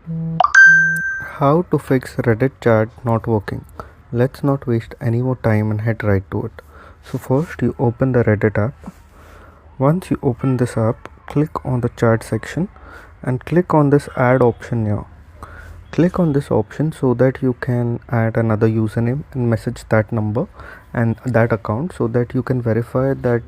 How to fix Reddit chat not working? Let's not waste any more time and head right to it. So first you open the Reddit app. Once you open this app, click on the chat section and click on this add option here. Click on this option so that you can add another username and message that number and that account so that you can verify that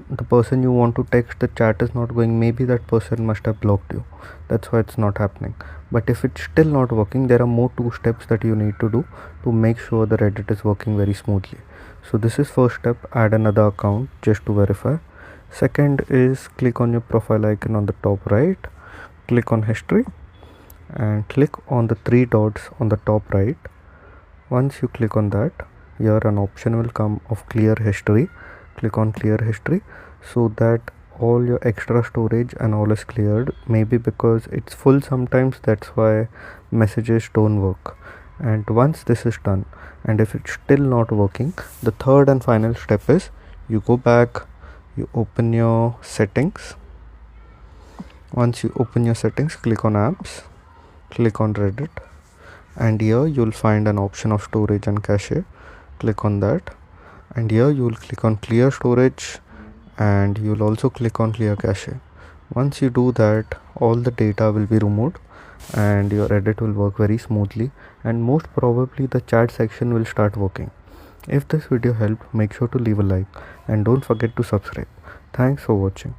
the person you want to text the chat is not going. Maybe that person must have blocked you, that's why it's not happening. But if it's still not working, there are more 2 steps that you need to do to make sure the Reddit is working very smoothly. So this is first step, add another account just to verify. Second is click on your profile icon on the top right, click on history and click on the 3 dots on the top right. Once you click on that, here an option will come of clear history. Click on clear history so that all your extra storage and all is cleared. Maybe because it's full sometimes, that's why messages don't work. And once this is done, and if it's still not working, the third and final step is you go back, you open your settings. Once you open your settings, click on apps, click on Reddit, and here you'll find an option of storage and cache. Click on that, and here you will click on clear storage and you will also click on clear cache. Once you do that, all the data will be removed and your Reddit will work very smoothly, and most probably the chat section will start working. If this video helped, make sure to leave a like and don't forget to subscribe. Thanks for watching.